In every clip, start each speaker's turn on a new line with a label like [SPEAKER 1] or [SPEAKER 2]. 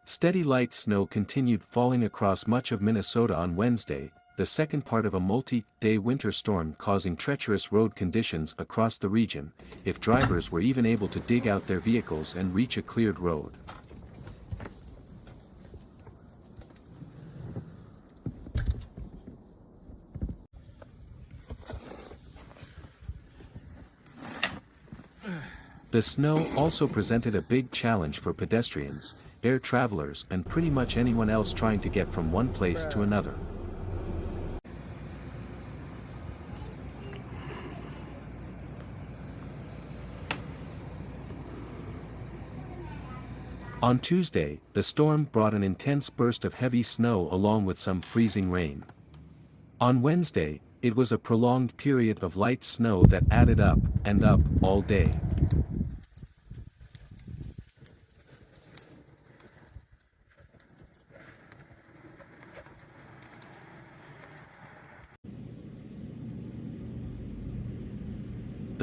[SPEAKER 1] Steady light snow continued falling across much of Minnesota on Wednesday, the second part of a multi-day winter storm causing treacherous road conditions across the region, if drivers were even able to dig out their vehicles and reach a cleared road. The snow also presented a big challenge for pedestrians, air travelers, and pretty much anyone else trying to get from one place to another. On Tuesday, the storm brought an intense burst of heavy snow along with some freezing rain. On Wednesday, it was a prolonged period of light snow that added up and up all day.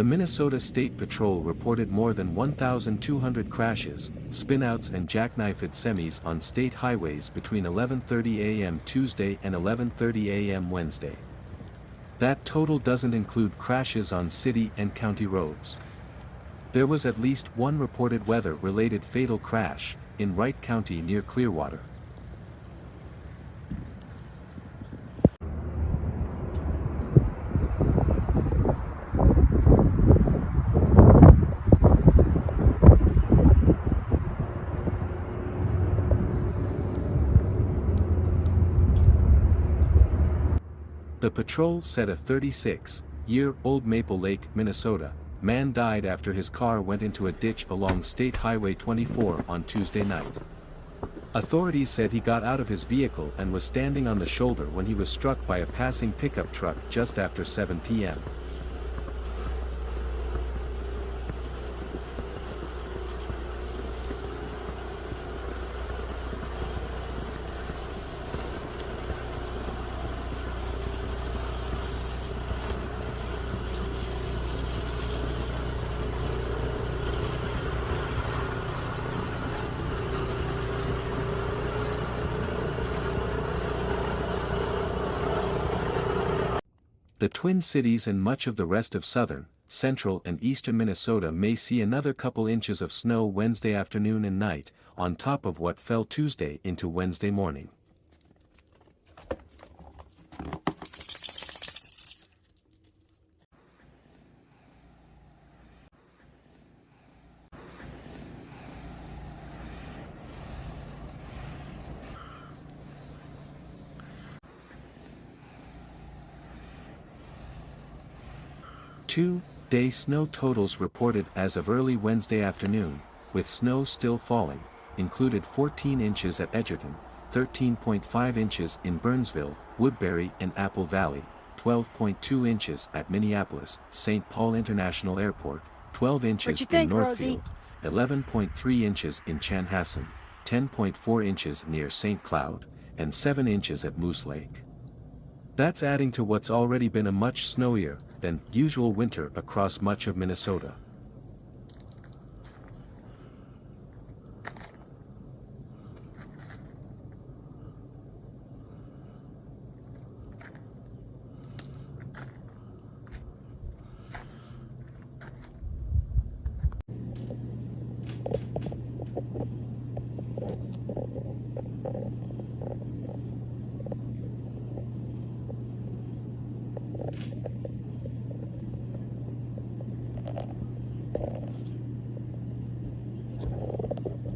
[SPEAKER 1] The Minnesota State Patrol reported more than 1,200 crashes, spinouts and jackknifed semis on state highways between 11:30 a.m. Tuesday and 11:30 a.m. Wednesday. That total doesn't include crashes on city and county roads. There was at least one reported weather-related fatal crash, in Wright County near Clearwater. The patrol said a 36-year-old Maple Lake, Minnesota, man died after his car went into a ditch along State Highway 24 on Tuesday night. Authorities said he got out of his vehicle and was standing on the shoulder when he was struck by a passing pickup truck just after 7 p.m. The Twin Cities and much of the rest of southern, central and eastern Minnesota may see another couple inches of snow Wednesday afternoon and night, on top of what fell Tuesday into Wednesday morning. Two-day snow totals reported as of early Wednesday afternoon, with snow still falling, included 14 inches at Edgerton, 13.5 inches in Burnsville, Woodbury and Apple Valley, 12.2 inches at Minneapolis, St. Paul International Airport, 12 inches in Northfield, 11.3 inches in Chanhassen, 10.4 inches near St. Cloud, and 7 inches at Moose Lake. That's adding to what's already been a much snowier than usual winter across much of Minnesota.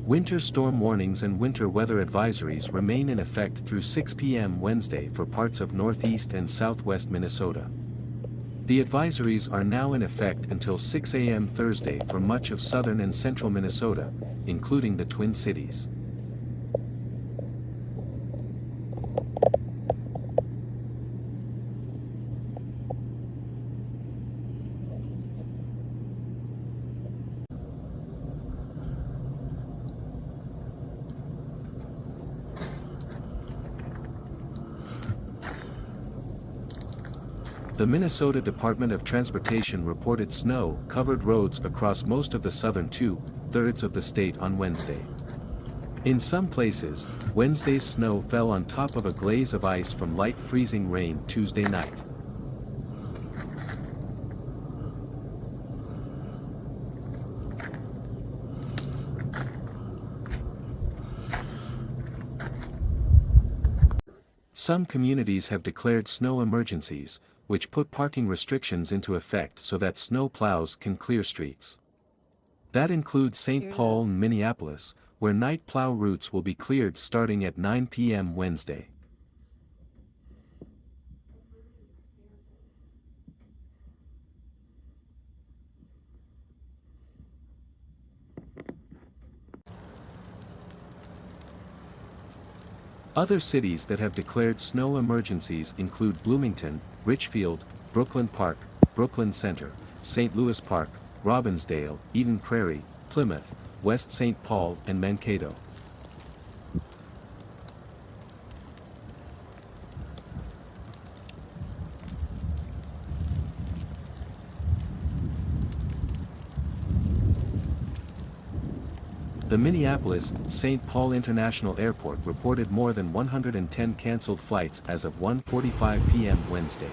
[SPEAKER 1] Winter storm warnings and winter weather advisories remain in effect through 6 p.m. Wednesday for parts of northeast and southwest Minnesota. The advisories are now in effect until 6 a.m. Thursday for much of southern and central Minnesota, including the Twin Cities. The Minnesota Department of Transportation reported snow-covered roads across most of the southern two-thirds of the state on Wednesday. In some places, Wednesday's snow fell on top of a glaze of ice from light freezing rain Tuesday night. Some communities have declared snow emergencies, which put parking restrictions into effect so that snow plows can clear streets. That includes St. Paul and Minneapolis, where night plow routes will be cleared starting at 9 p.m. Wednesday. Other cities that have declared snow emergencies include Bloomington, Richfield, Brooklyn Park, Brooklyn Center, St. Louis Park, Robbinsdale, Eden Prairie, Plymouth, West St. Paul and Mankato. The Minneapolis-St. Paul International Airport reported more than 110 canceled flights as of 1:45 p.m. Wednesday.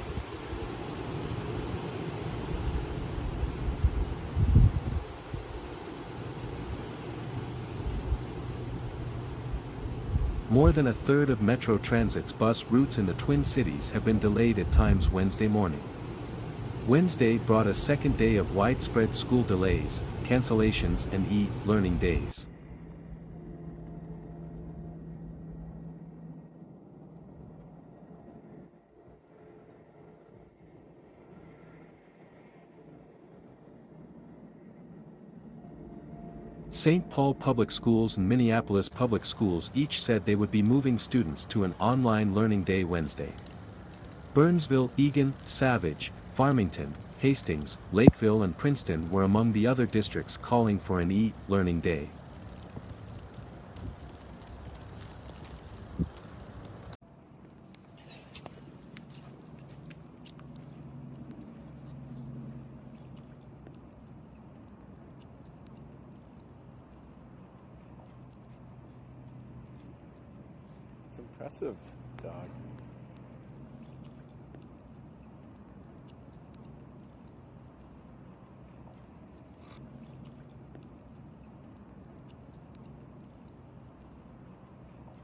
[SPEAKER 1] More than a third of Metro Transit's bus routes in the Twin Cities have been delayed at times Wednesday morning. Wednesday brought a second day of widespread school delays, cancellations and e-learning days. St. Paul Public Schools and Minneapolis Public Schools each said they would be moving students to an online learning day Wednesday. Burnsville, Eagan, Savage, Farmington, Hastings, Lakeville and Princeton were among the other districts calling for an e-learning day.
[SPEAKER 2] It's impressive, dog.